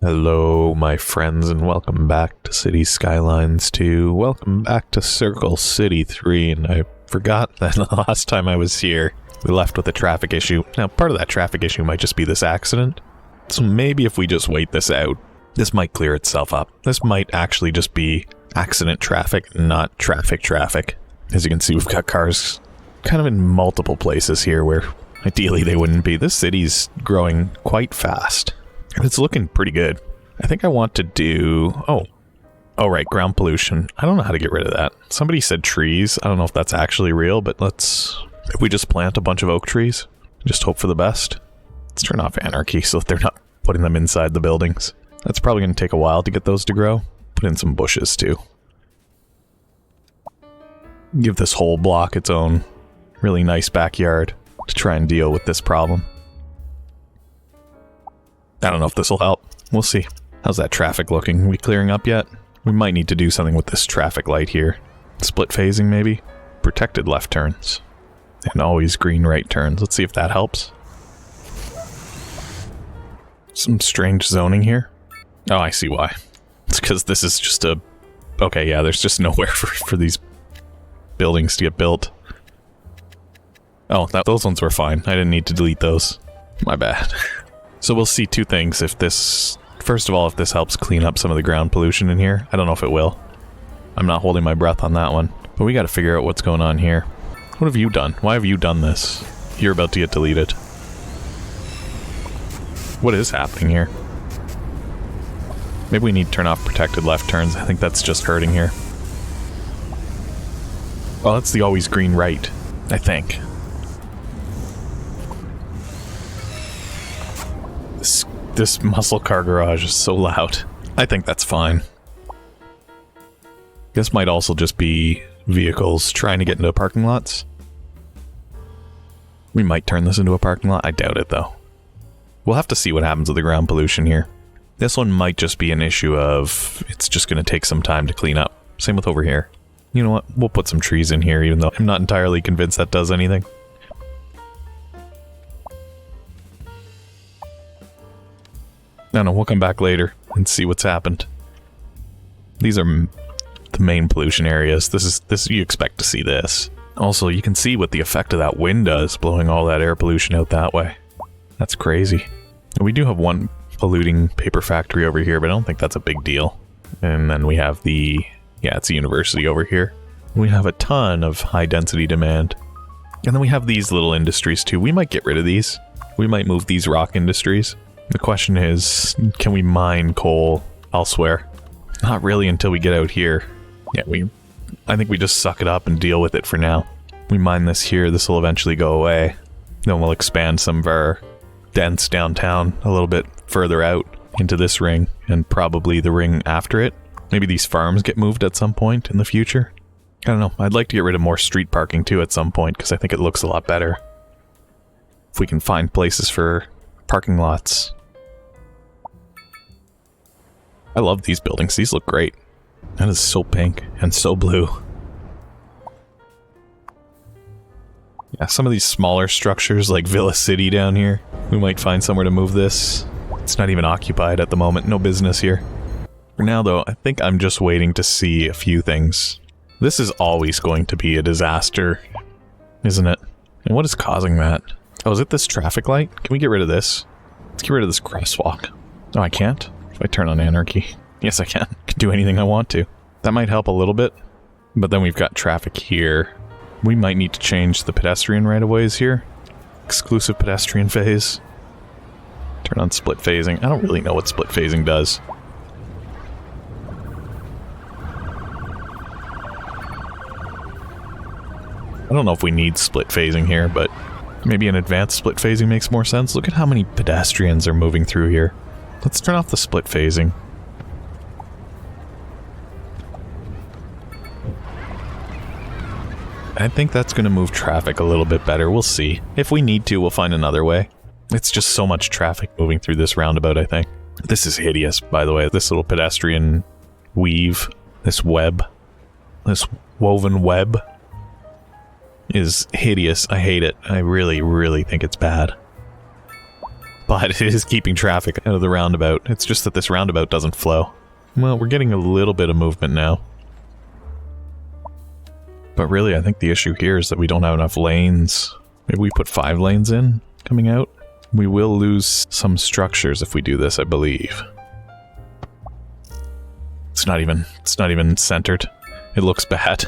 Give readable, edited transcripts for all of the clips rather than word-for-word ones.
Hello, my friends, and welcome back to Cities Skylines 2. Welcome back to Circle City 3, and I forgot that the last time I was here, we left with a traffic issue. Now, part of that traffic issue might just be this accident, so maybe if we just wait this out, this might clear itself up. This might actually just be accident traffic, not traffic. As you can see, we've got cars kind of in multiple places here where ideally they wouldn't be. This city's growing quite fast. It's looking pretty good. I think I want to do... Oh, right, ground pollution. I don't know how to get rid of that. Somebody said trees. I don't know if that's actually real, but if we just plant a bunch of oak trees, just hope for the best. Let's turn off anarchy so that they're not putting them inside the buildings. That's probably going to take a while to get those to grow. Put in some bushes, too. Give this whole block its own really nice backyard to try and deal with this problem. I don't know if this will help. We'll see. How's that traffic looking? We clearing up yet? We might need to do something with this traffic light here. Split phasing, maybe? Protected left turns. And always green right turns. Let's see if that helps. Some strange zoning here. Oh, I see why. It's because this is just a... Okay, yeah, there's just nowhere for these buildings to get built. Oh, those ones were fine. I didn't need to delete those. My bad. So we'll see two things if this... First of all, if this helps clean up some of the ground pollution in here. I don't know if it will. I'm not holding my breath on that one. But we gotta figure out what's going on here. What have you done? Why have you done this? You're about to get deleted. What is happening here? Maybe we need to turn off protected left turns. I think that's just hurting here. Oh, that's the always green right, I think. This muscle car garage is so loud. I think that's fine. This might also just be vehicles trying to get into parking lots. We might turn this into a parking lot. I doubt it, though. We'll have to see what happens with the ground pollution here. This one might just be an issue of it's just going to take some time to clean up. Same with over here. You know what? We'll put some trees in here, even though I'm not entirely convinced that does anything. No, we'll come back later and see what's happened. These are the main pollution areas. This you expect to see this. Also, you can see what the effect of that wind does, blowing all that air pollution out that way. That's crazy. We do have one polluting paper factory over here, but I don't think that's a big deal. And then we have the... Yeah, it's a university over here. We have a ton of high-density demand. And then we have these little industries, too. We might get rid of these. We might move these rock industries. The question is, can we mine coal elsewhere? Not really until we get out here. Yeah, I think we just suck it up and deal with it for now. We mine this here, this will eventually go away. Then we'll expand some of our dense downtown a little bit further out into this ring, and probably the ring after it. Maybe these farms get moved at some point in the future. I don't know, I'd like to get rid of more street parking too at some point, because I think it looks a lot better. If we can find places for parking lots. I love these buildings. These look great. That is so pink and so blue. Yeah, some of these smaller structures like Villa City down here, we might find somewhere to move this. It's not even occupied at the moment. No business here. For now, though, I think I'm just waiting to see a few things. This is always going to be a disaster, isn't it? And what is causing that? Oh, is it this traffic light? Can we get rid of this? Let's get rid of this crosswalk. Oh, I can't? If I turn on anarchy. Yes, I can. I can do anything I want to. That might help a little bit. But then we've got traffic here. We might need to change the pedestrian right-of-ways here. Exclusive pedestrian phase. Turn on split phasing. I don't really know what split phasing does. I don't know if we need split phasing here, but maybe an advanced split phasing makes more sense. Look at how many pedestrians are moving through here. Let's turn off the split phasing. I think that's going to move traffic a little bit better. We'll see. If we need to, we'll find another way. It's just so much traffic moving through this roundabout, I think. This is hideous, by the way. This little pedestrian weave, this web, this woven web is hideous. I hate it. I really, really think it's bad. but it is keeping traffic out of the roundabout. It's just that this roundabout doesn't flow. Well, we're getting a little bit of movement now. But really, I think the issue here is that we don't have enough lanes. Maybe we put 5 lanes in, coming out. We will lose some structures if we do this, I believe. It's not even centered. It looks bad.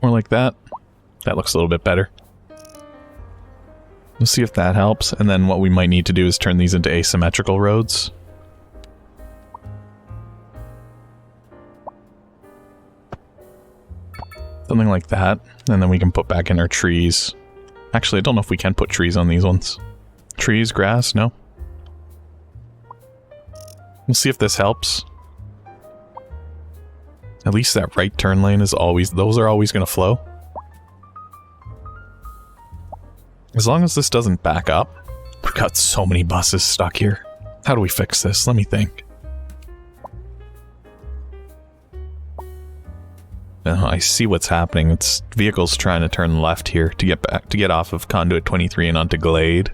More like that. That looks a little bit better. We'll see if that helps, and then what we might need to do is turn these into asymmetrical roads. Something like that, and then we can put back in our trees. Actually, I don't know if we can put trees on these ones. Trees, grass, no? We'll see if this helps. At least that right turn lane is always... Those are always going to flow. As long as this doesn't back up. We've got so many buses stuck here. How do we fix this? Let me think. I see what's happening. It's vehicles trying to turn left here to get off of Conduit 23 and onto Glade.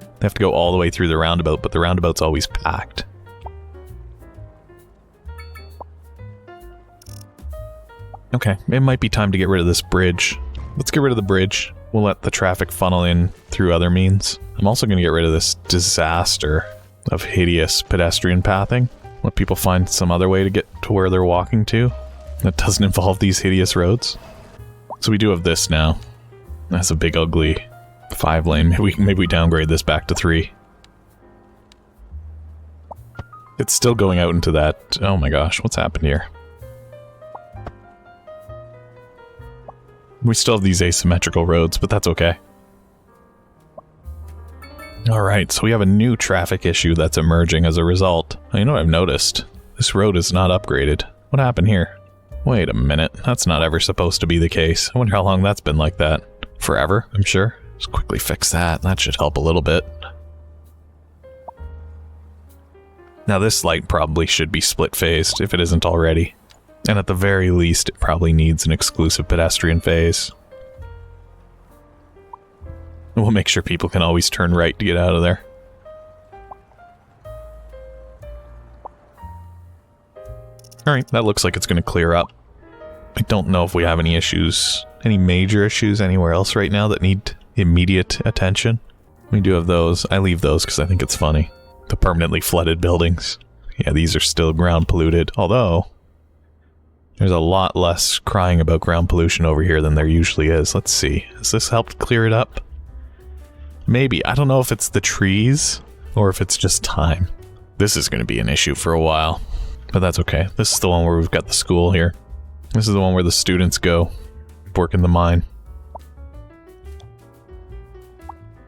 They have to go all the way through the roundabout, but the roundabout's always packed. Okay, it might be time to get rid of this bridge. Let's get rid of the bridge. We'll let the traffic funnel in through other means. I'm also going to get rid of this disaster of hideous pedestrian pathing. Let people find some other way to get to where they're walking to that doesn't involve these hideous roads. So we do have this now. That's a big ugly 5 lane. Maybe we downgrade this back to 3. It's still going out into that... Oh my gosh, what's happened here? We still have these asymmetrical roads, but that's okay. Alright, so we have a new traffic issue that's emerging as a result. You know what I've noticed? This road is not upgraded. What happened here? Wait a minute, that's not ever supposed to be the case. I wonder how long that's been like that. Forever, I'm sure. Just quickly fix that. That should help a little bit. Now this light probably should be split-phased, if it isn't already. And at the very least, it probably needs an exclusive pedestrian phase. We'll make sure people can always turn right to get out of there. Alright, that looks like it's going to clear up. I don't know if we have any issues, any major issues anywhere else right now that need immediate attention. We do have those. I leave those because I think it's funny. The permanently flooded buildings. Yeah, these are still ground polluted, although there's a lot less crying about ground pollution over here than there usually is. Let's see. Has this helped clear it up? Maybe. I don't know if it's the trees or if it's just time. This is going to be an issue for a while, but that's okay. This is the one where we've got the school here. This is the one where the students go work in the mine.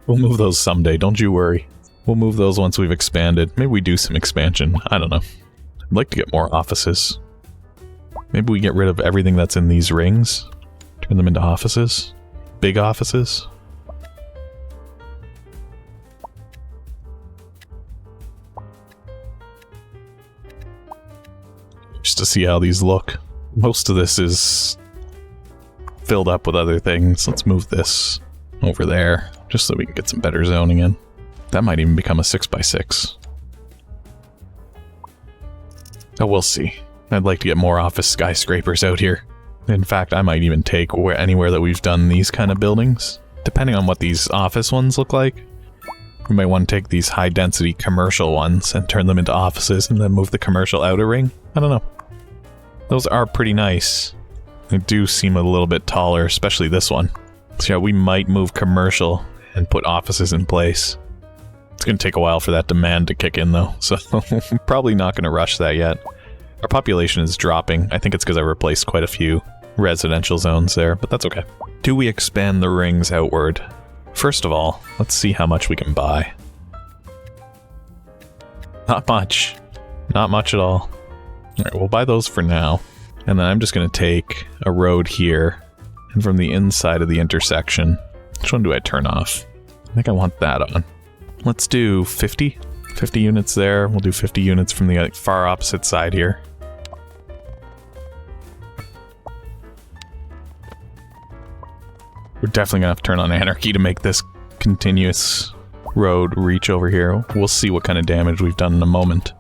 We'll move those someday, don't you worry. We'll move those once we've expanded. Maybe we do some expansion. I don't know. I'd like to get more offices. Maybe we get rid of everything that's in these rings. Turn them into offices. Big offices. Just to see how these look. Most of this is filled up with other things. Let's move this over there, just so we can get some better zoning in. That might even become a 6x6. Oh, we'll see. I'd like to get more office skyscrapers out here. In fact, I might even take anywhere that we've done these kind of buildings. Depending on what these office ones look like, we might want to take these high-density commercial ones and turn them into offices and then move the commercial outer ring. I don't know. Those are pretty nice. They do seem a little bit taller, especially this one. So yeah, we might move commercial and put offices in place. It's going to take a while for that demand to kick in, though, so I'm probably not going to rush that yet. Our population is dropping. I think it's because I replaced quite a few residential zones there, but that's okay. Do we expand the rings outward? First of all, let's see how much we can buy. Not much. Not much at all. Alright, we'll buy those for now. And then I'm just going to take a road here. And from the inside of the intersection, which one do I turn off? I think I want that on. Let's do 50. 50 units there. We'll do 50 units from the far opposite side here. We're Definitely gonna have to turn on anarchy to make this continuous road reach over here. We'll see what kind of damage we've done in a moment.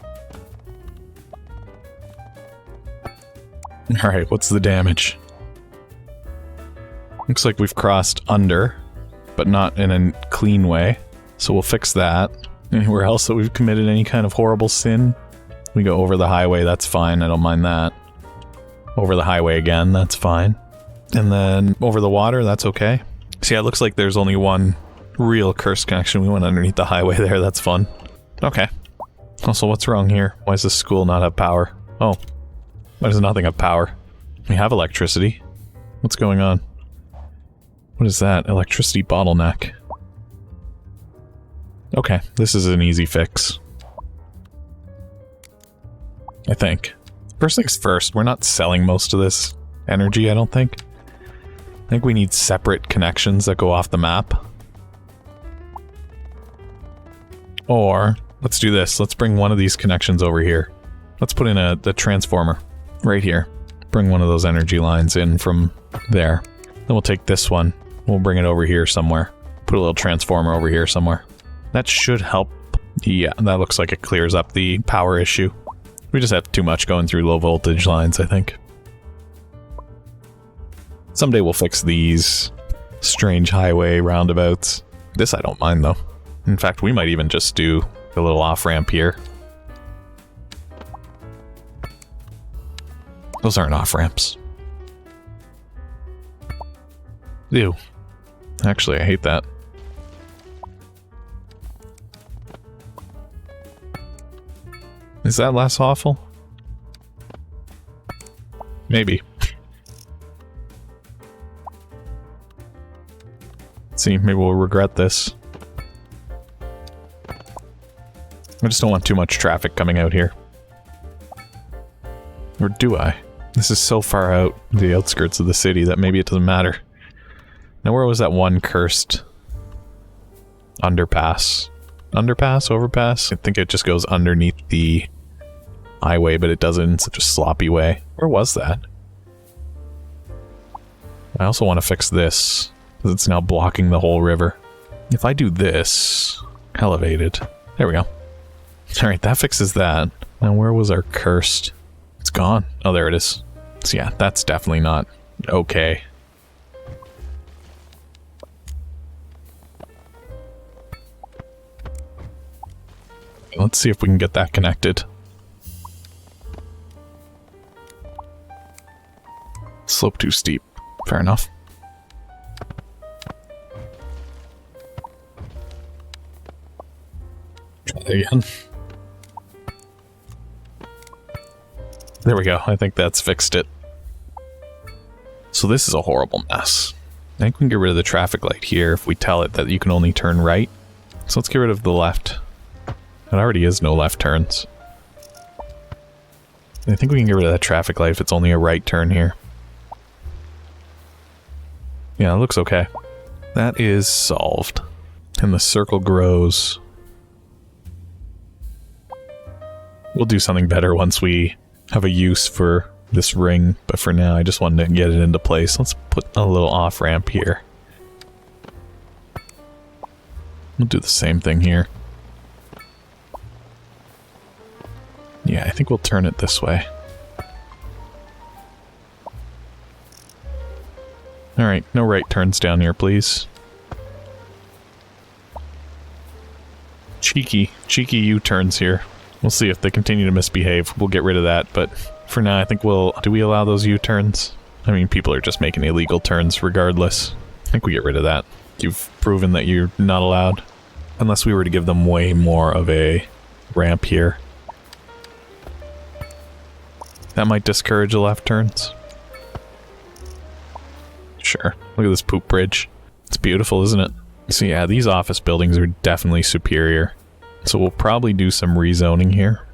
Alright, what's the damage? Looks like we've crossed under, but not in a clean way. So we'll fix that. Anywhere else that we've committed any kind of horrible sin? We go over the highway, that's fine, I don't mind that. Over the highway again, that's fine. And then over the water, that's okay. See, it looks like there's only one real cursed connection. We went underneath the highway there, that's fun. Okay. Also, what's wrong here? Why does this school not have power? Oh. Why does nothing have power? We have electricity. What's going on? What is that? Electricity bottleneck. Okay, this is an easy fix. I think. First things first, we're not selling most of this energy, I don't think. I think we need separate connections that go off the map. Or, let's do this. Let's bring one of these connections over here. Let's put in the transformer right here. Bring one of those energy lines in from there. Then we'll take this one. We'll bring it over here somewhere. Put a little transformer over here somewhere. That should help. Yeah, that looks like it clears up the power issue. We just have too much going through low voltage lines, I think. Someday we'll fix these strange highway roundabouts. This I don't mind, though. In fact, we might even just do a little off-ramp here. Those aren't off-ramps. Ew. Actually, I hate that. Is that less awful? Maybe. See, maybe we'll regret this. I just don't want too much traffic coming out here. Or do I? This is so far out, the outskirts of the city, that maybe it doesn't matter. Now where was that one cursed underpass? Underpass? Overpass? I think it just goes underneath the highway, but it does it in such a sloppy way. Where was that? I also want to fix this, because it's now blocking the whole river. If I do this, elevated. There we go. Alright, that fixes that. Now where was our cursed? It's gone. Oh, there it is. So yeah, that's definitely not okay. Let's see if we can get that connected. Slope too steep. Fair enough. Try that again. There we go. I think that's fixed it. So this is a horrible mess. I think we can get rid of the traffic light here if we tell it that you can only turn right. So let's get rid of the left. It already is no left turns. I think we can get rid of that traffic light if it's only a right turn here. Yeah, it looks okay. That is solved. And the circle grows. We'll do something better once we have a use for this ring, but for now I just wanted to get it into place. Let's put a little off-ramp here. We'll do the same thing here. Yeah, I think we'll turn it this way. Alright, no right turns down here, please. Cheeky U-turns here. We'll see if they continue to misbehave. We'll get rid of that, but for now I think we'll... Do we allow those U-turns? I mean, people are just making illegal turns regardless. I think we get rid of that. You've proven that you're not allowed. Unless we were to give them way more of a ramp here. That might discourage the left turns. Sure. Look at this poop bridge. It's beautiful, isn't it? So yeah, these office buildings are definitely superior. So we'll probably do some rezoning here.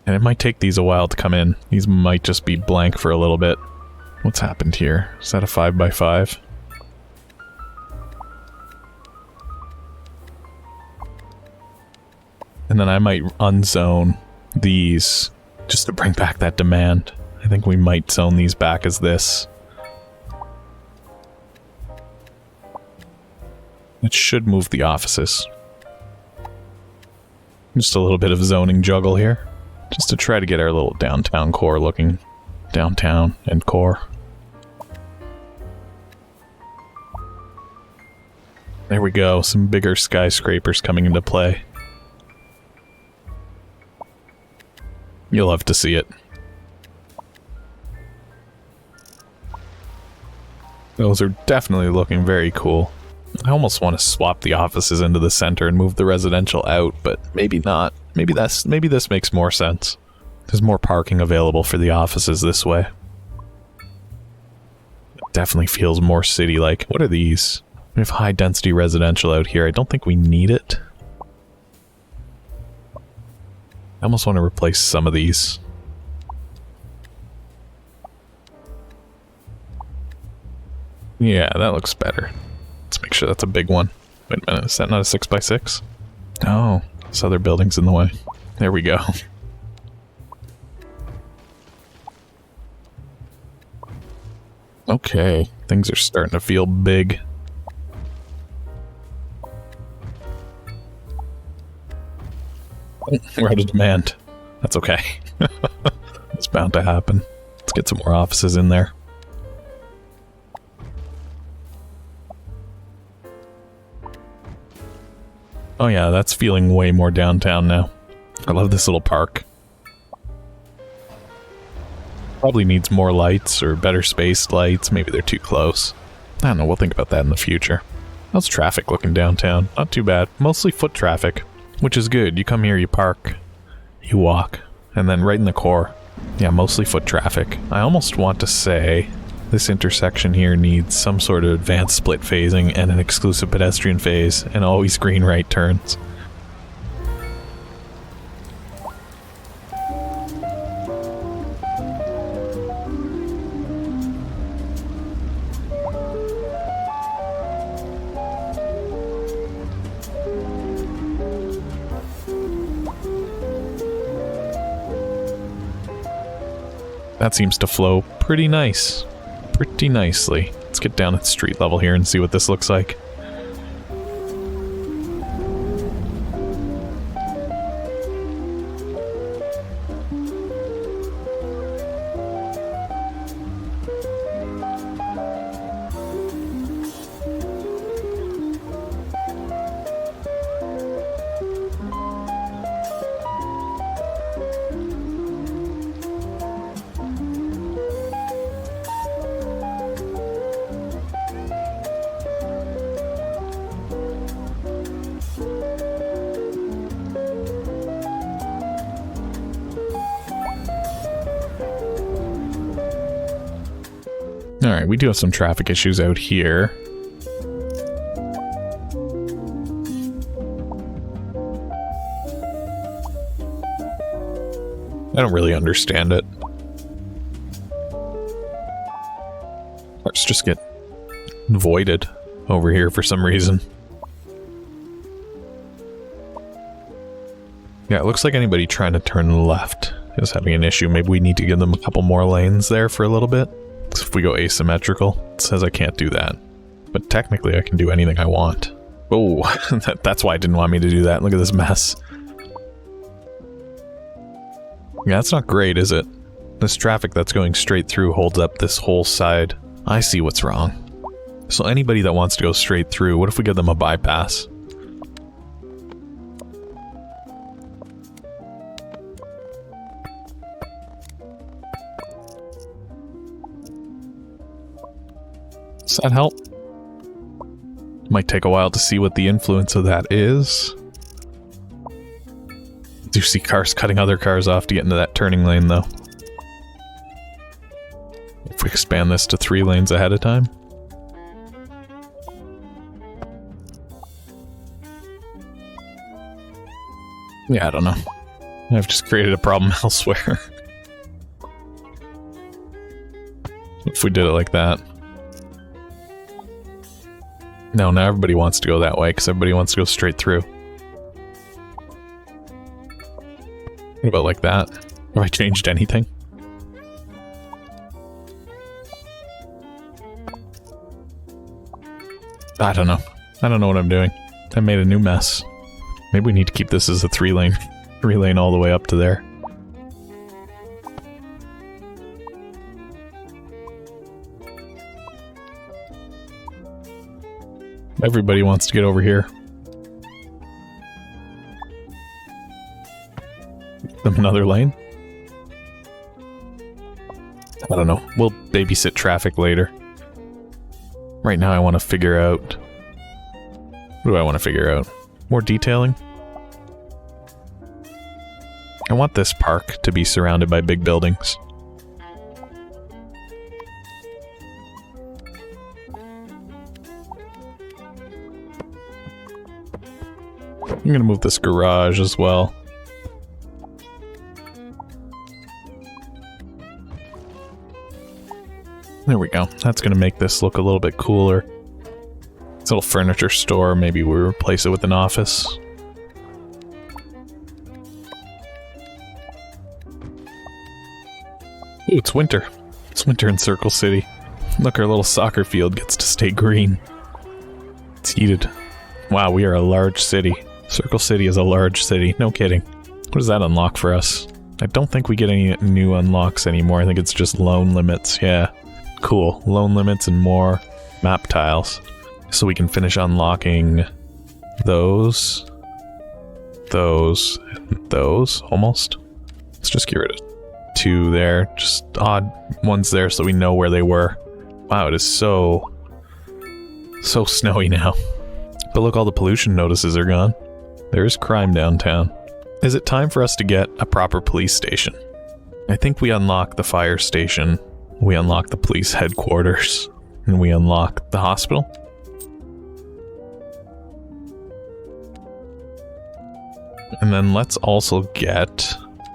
And it might take these a while to come in. These might just be blank for a little bit. What's happened here? Is that a 5x5? And then I might unzone these just to bring back that demand. I think we might zone these back as this. It should move the offices. Just a little bit of zoning juggle here. Just to try to get our little downtown core looking. Downtown and core. There we go, some bigger skyscrapers coming into play. You'll love to see it. Those are definitely looking very cool. I almost want to swap the offices into the center and move the residential out, but maybe not. Maybe this makes more sense. There's more parking available for the offices this way. It definitely feels more city-like. What are these? We have high-density residential out here. I don't think we need it. I almost want to replace some of these. Yeah, that looks better. Let's make sure that's a big one. Wait a minute, is that not a 6x6? Oh, this other building's in the way. There we go. Okay, things are starting to feel big. We're out of demand. That's okay. It's bound to happen. Let's get some more offices in there. Oh yeah, that's feeling way more downtown now. I love this little park. Probably needs more lights or better spaced lights. Maybe they're too close. I don't know, we'll think about that in the future. How's traffic looking downtown? Not too bad. Mostly foot traffic, which is good. You come here, you park, you walk, and then right in the core. Yeah, mostly foot traffic. I almost want to say this intersection here needs some sort of advanced split phasing and an exclusive pedestrian phase and always green right turns. That seems to flow pretty nicely. Let's get down at street level here and see what this looks like. Alright, we do have some traffic issues out here. I don't really understand it. Let's just get voided over here for some reason. Yeah, it looks like anybody trying to turn left is having an issue. Maybe we need to give them a couple more lanes there for a little bit. So if we go asymmetrical, it says I can't do that. But technically I can do anything I want. Oh, that's why it didn't want me to do that. Look at this mess. Yeah, that's not great, is it? This traffic that's going straight through holds up this whole side. I see what's wrong. So anybody that wants to go straight through, what if we give them a bypass? Does that help? Might take a while to see what the influence of that is. Do see cars cutting other cars off to get into that turning lane, though. If we expand this to 3 lanes ahead of time. Yeah, I don't know. I've just created a problem elsewhere. If we did it like that. No, now everybody wants to go that way, because everybody wants to go straight through. What about like that? Have I changed anything? I don't know. I don't know what I'm doing. I made a new mess. Maybe we need to keep this as a 3-lane. 3-lane all the way up to there. Everybody wants to get over here. Another lane? I don't know. We'll babysit traffic later. Right now I want to figure out... What do I want to figure out? More detailing? I want this park to be surrounded by big buildings. I'm gonna move this garage as well. There we go. That's gonna make this look a little bit cooler. This little furniture store, maybe we replace it with an office. Ooh, it's winter. It's winter in Circle City. Look, our little soccer field gets to stay green. It's heated. Wow, we are a large city. Circle City is a large city. No kidding. What does that unlock for us? I don't think we get any new unlocks anymore. I think it's just loan limits. Yeah. Cool. Loan limits and more map tiles. So we can finish unlocking those. Those. And those. Almost. Let's just get rid of 2 there. Just odd ones there so we know where they were. Wow, it is so snowy now. But look, all the pollution notices are gone. There is crime downtown. Is it time for us to get a proper police station? I think we unlock the fire station, we unlock the police headquarters, and we unlock the hospital. And then let's also get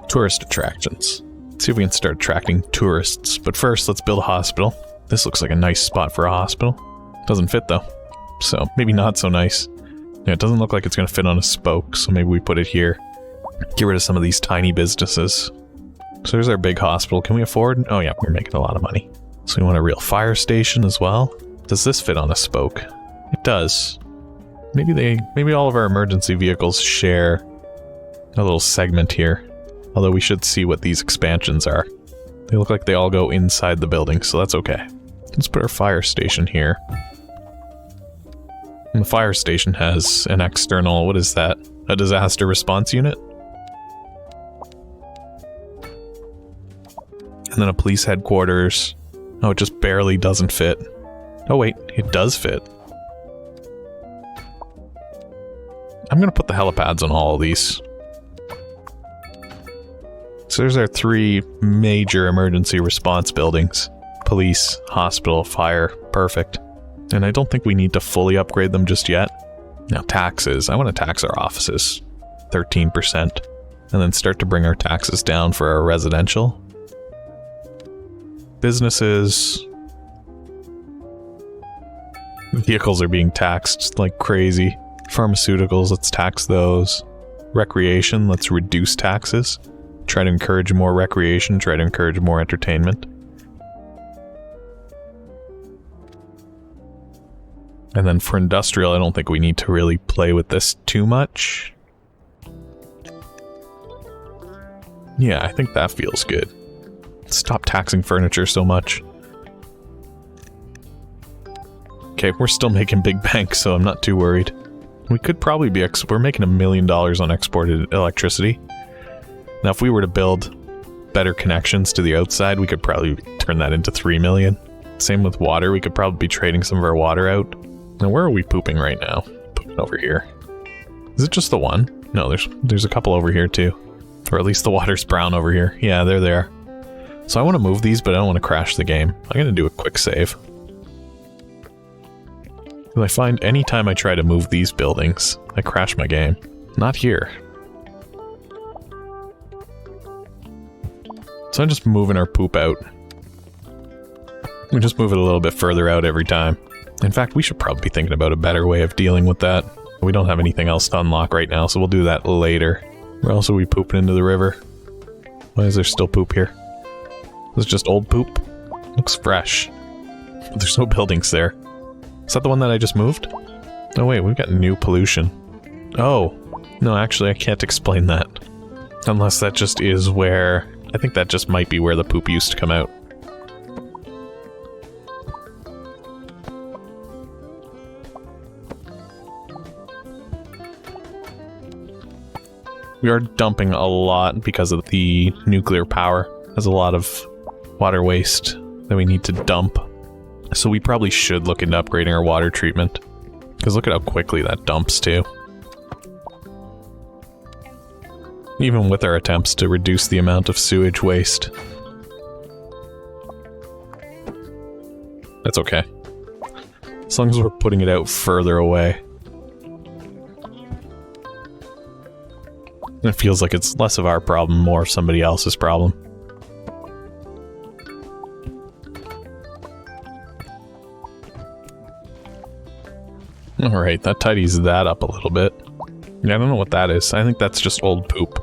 tourist attractions. Let's see if we can start attracting tourists. But first, let's build a hospital. This looks like a nice spot for a hospital. Doesn't fit though, so maybe not so nice. Yeah, it doesn't look like it's going to fit on a spoke, so maybe we put it here. Get rid of some of these tiny businesses. So there's our big hospital. Can we afford? Oh yeah, we're making a lot of money. So we want a real fire station as well. Does this fit on a spoke? It does. Maybe all of our emergency vehicles share a little segment here. Although we should see what these expansions are. They look like they all go inside the building, so that's okay. Let's put our fire station here. And the fire station has an external, what is that? A disaster response unit? And then a police headquarters. Oh, it just barely doesn't fit. Oh wait, it does fit. I'm gonna put the helipads on all of these. So there's our 3 major emergency response buildings. Police, hospital, fire. Perfect. And I don't think we need to fully upgrade them just yet. Now taxes. I want to tax our offices. 13%. And then start to bring our taxes down for our residential. Businesses. Vehicles are being taxed like crazy. Pharmaceuticals, let's tax those. Recreation, let's reduce taxes. Try to encourage more recreation, try to encourage more entertainment. And then for industrial, I don't think we need to really play with this too much. Yeah, I think that feels good. Stop taxing furniture so much. Okay, we're still making big banks, so I'm not too worried. We could probably be we're making $1 million on exported electricity. Now if we were to build better connections to the outside, we could probably turn that into 3 million. Same with water, we could probably be trading some of our water out. Now where are we pooping right now? Pooping over here. Is it just the one? No, there's a couple over here too. Or at least the water's brown over here. Yeah, there they are. So I want to move these, but I don't want to crash the game. I'm going to do a quick save. I find anytime I try to move these buildings, I crash my game. Not here. So I'm just moving our poop out. We just move it a little bit further out every time. In fact, we should probably be thinking about a better way of dealing with that. We don't have anything else to unlock right now, so we'll do that later. Where else are we pooping into the river? Why is there still poop here? Is it just old poop? Looks fresh. But there's no buildings there. Is that the one that I just moved? Oh wait, we've got new pollution. Oh, no, actually I can't explain that. Unless that just is where... I think that just might be where the poop used to come out. We are dumping a lot because of the nuclear power. There's a lot of water waste that we need to dump. So we probably should look into upgrading our water treatment. Because look at how quickly that dumps too. Even with our attempts to reduce the amount of sewage waste. That's okay. As long as we're putting it out further away. It feels like it's less of our problem, more of somebody else's problem. Alright, that tidies that up a little bit. Yeah, I don't know what that is. I think that's just old poop.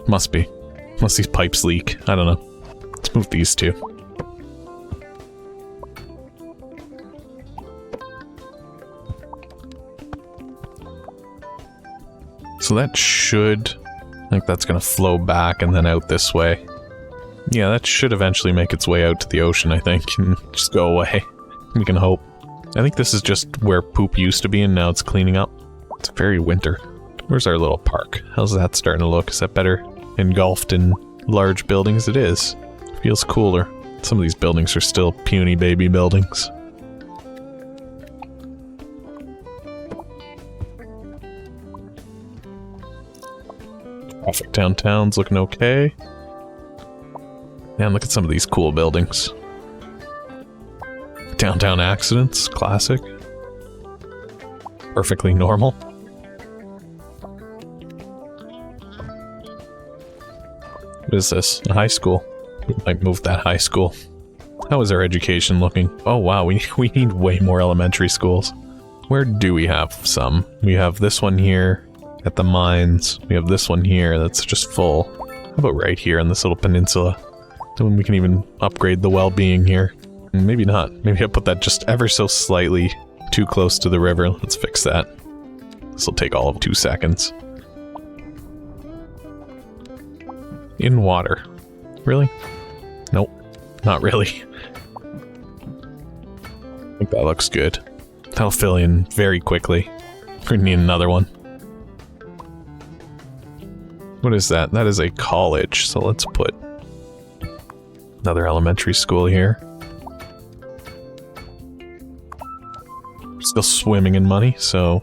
Must be. Unless these pipes leak. I don't know. Let's move these two. So that should... I think that's going to flow back and then out this way. Yeah, that should eventually make its way out to the ocean, I think, and just go away. We can hope. I think this is just where poop used to be, and now it's cleaning up. It's very winter. Where's our little park? How's that starting to look? Is that better engulfed in large buildings? It is. Feels cooler. Some of these buildings are still puny baby buildings. Traffic downtown's looking okay. Man, look at some of these cool buildings. Downtown accidents, classic. Perfectly normal. What is this? A high school. We might move that high school. How is our education looking? Oh wow, we need way more elementary schools. Where do we have some? We have this one here at the mines. We have this one here that's just full. How about right here on this little peninsula? Then we can even upgrade the well-being here. Maybe not. Maybe I'll put that just ever so slightly too close to the river. Let's fix that. This will take all of 2 seconds. In water. Really? Nope. Not really. I think that looks good. That'll fill in very quickly. We're gonna need another one. What is that? That is a college, so let's put another elementary school here. Still swimming in money, so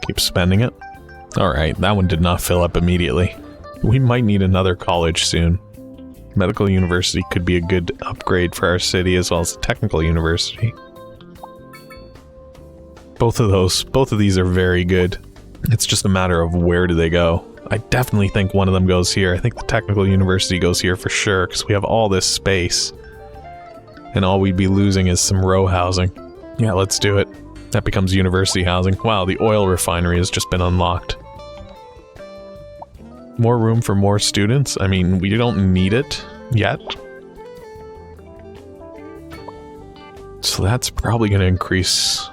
keep spending it. Alright, that one did not fill up immediately. We might need another college soon. Medical university could be a good upgrade for our city, as well as a technical university. Both of these are very good. It's just a matter of where do they go. I definitely think one of them goes here. I think the technical university goes here for sure, because we have all this space. And all we'd be losing is some row housing. Yeah, let's do it. That becomes university housing. Wow, the oil refinery has just been unlocked. More room for more students? I mean, we don't need it yet. So that's probably going to increase...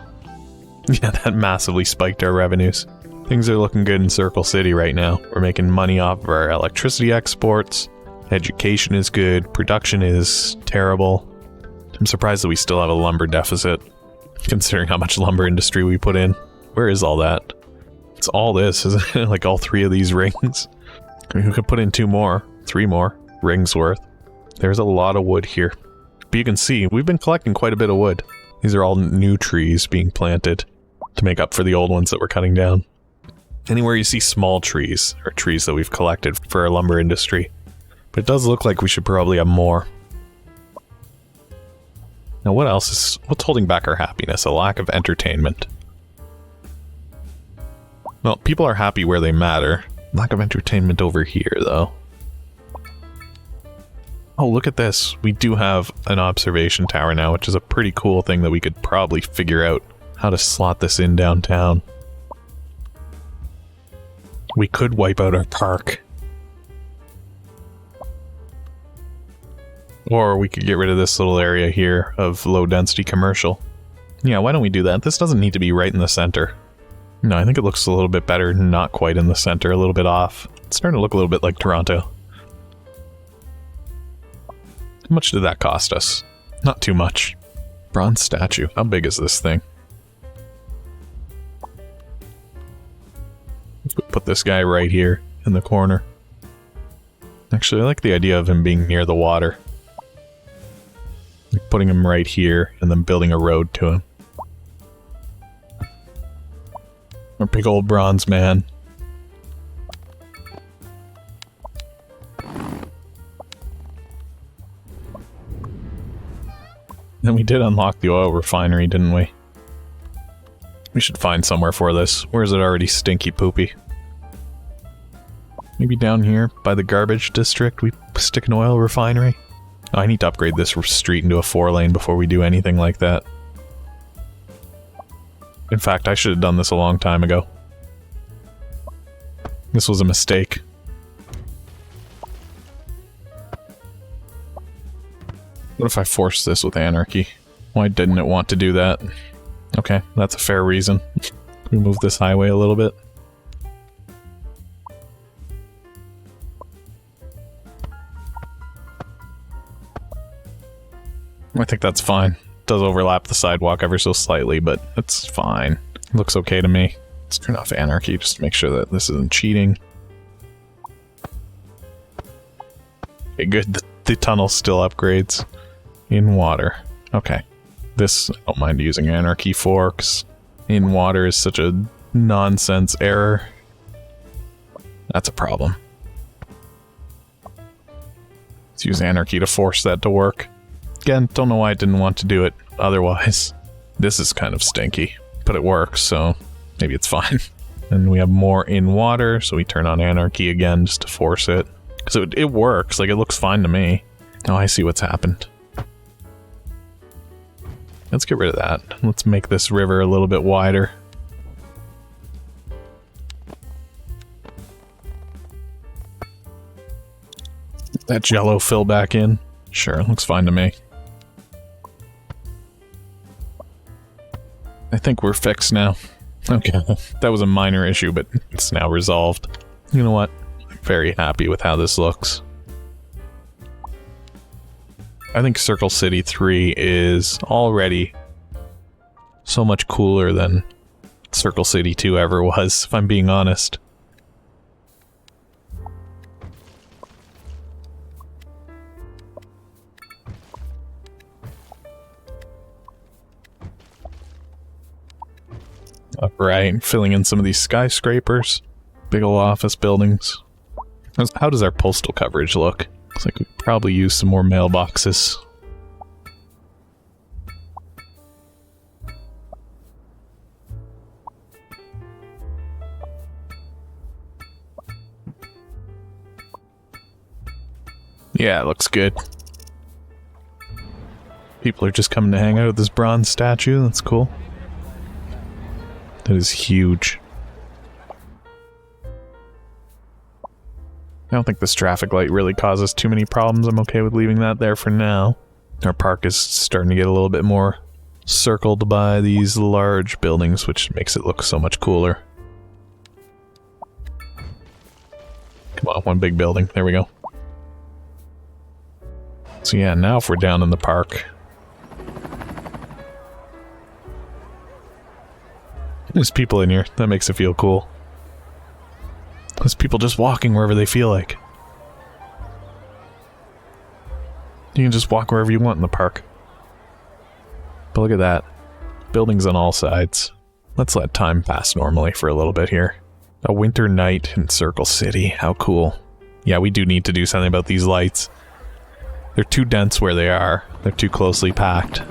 Yeah, that massively spiked our revenues. Things are looking good in Circle City right now. We're making money off of our electricity exports. Education is good. Production is terrible. I'm surprised that we still have a lumber deficit, considering how much lumber industry we put in. Where is all that? It's all this, isn't it? Like all 3 of these rings. I mean, we could put in 2 more, 3 more rings worth. There's a lot of wood here. But you can see, we've been collecting quite a bit of wood. These are all new trees being planted to make up for the old ones that we're cutting down. Anywhere you see small trees are trees that we've collected for our lumber industry. But it does look like we should probably have more. Now what's holding back our happiness? A lack of entertainment. Well, people are happy where they matter. Lack of entertainment over here, though. Oh, look at this. We do have an observation tower now, which is a pretty cool thing that we could probably figure out how to slot this in downtown. We could wipe out our park. Or we could get rid of this little area here of low-density commercial. Yeah, why don't we do that? This doesn't need to be right in the center. No, I think it looks a little bit better, not quite in the center, a little bit off. It's starting to look a little bit like Toronto. How much did that cost us? Not too much. Bronze statue. How big is this thing? Put this guy right here in the corner. Actually, I like the idea of him being near the water. Like putting him right here and then building a road to him. Our big old bronze man. Then we did unlock the oil refinery, didn't we? We should find somewhere for this. Where is it already stinky poopy? Maybe down here by the garbage district we stick an oil refinery? Oh, I need to upgrade this street into a 4-lane before we do anything like that. In fact, I should have done this a long time ago. This was a mistake. What if I force this with anarchy? Why didn't it want to do that? Okay, that's a fair reason. We move this highway a little bit. I think that's fine. It does overlap the sidewalk ever so slightly, but it's fine. It looks okay to me. Let's turn off anarchy just to make sure that this isn't cheating. Okay, good. The tunnel still upgrades. In water. Okay. This, I don't mind using anarchy for, 'cause in water is such a nonsense error. That's a problem. Let's use anarchy to force that to work. Again, don't know why I didn't want to do it otherwise. This is kind of stinky, but it works, so maybe it's fine. And we have more in water, so we turn on anarchy again just to force it. Because it works, like it looks fine to me. Oh, I see what's happened. Let's get rid of that. Let's make this river a little bit wider. That jello fill back in. Sure, looks fine to me. I think we're fixed now. Okay, that was a minor issue, but it's now resolved. You know what? I'm very happy with how this looks. I think Circle City 3 is already so much cooler than Circle City 2 ever was, if I'm being honest. Upright, filling in some of these skyscrapers. Big ol' office buildings. How does our postal coverage look? Looks like we could probably use some more mailboxes. Yeah, it looks good. People are just coming to hang out with this bronze statue. That's cool. That is huge. I don't think this traffic light really causes too many problems. I'm okay with leaving that there for now. Our park is starting to get a little bit more circled by these large buildings, which makes it look so much cooler. Come on, one big building. There we go. So yeah, now if we're down in the park... There's people in here. That makes it feel cool. There's people just walking wherever they feel like. You can just walk wherever you want in the park. But look at that. Buildings on all sides. Let's let time pass normally for a little bit here. A winter night in Circle City. How cool. Yeah, we do need to do something about these lights. They're too dense where they are. They're too closely packed.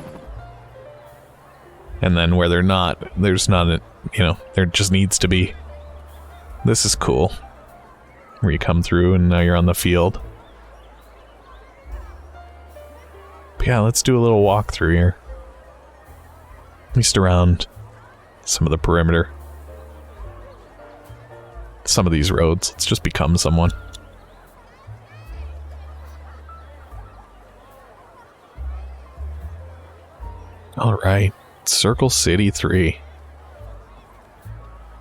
And then where they're not, there's not a, you know, there just needs to be. This is cool. Where you come through and now you're on the field. But yeah, let's do a little walk through here. At least around some of the perimeter. Some of these roads. Let's just become someone. Alright. Circle City 3.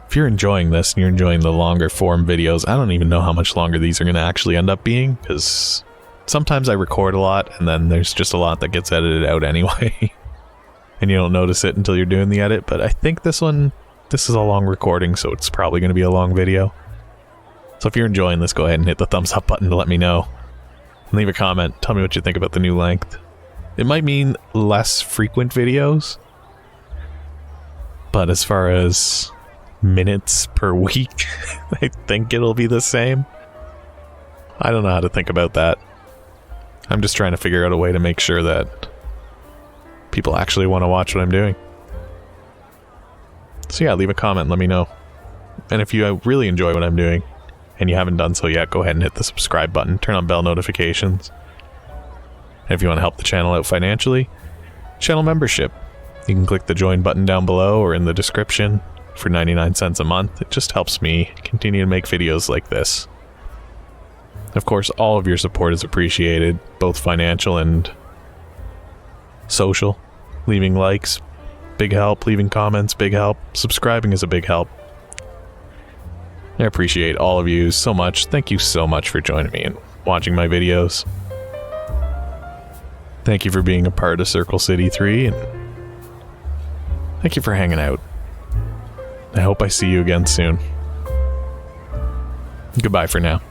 if you're enjoying this and you're enjoying the longer form videos, I don't even know how much longer these are going to actually end up being, because sometimes I record a lot and then there's just a lot that gets edited out anyway. And you don't notice it until you're doing the edit, but I think this is a long recording, so it's probably going to be a long video. So if you're enjoying this, go ahead and hit the thumbs up button to let me know. And leave a comment, tell me what you think about the new length. It might mean less frequent videos, but as far as minutes per week, I think it'll be the same. I don't know how to think about that. I'm just trying to figure out a way to make sure that people actually want to watch what I'm doing. So yeah, leave a comment, let me know. And if you really enjoy what I'm doing, and you haven't done so yet, go ahead and hit the subscribe button, turn on bell notifications. And if you want to help the channel out financially, channel membership. You can click the join button down below or in the description for 99 cents a month. It just helps me continue to make videos like this. Of course, all of your support is appreciated, both financial and social. Leaving likes, big help. Leaving comments, big help. Subscribing is a big help. I appreciate all of you so much. Thank you so much for joining me and watching my videos. Thank you for being a part of Circle City 3, and thank you for hanging out. I hope I see you again soon. Goodbye for now.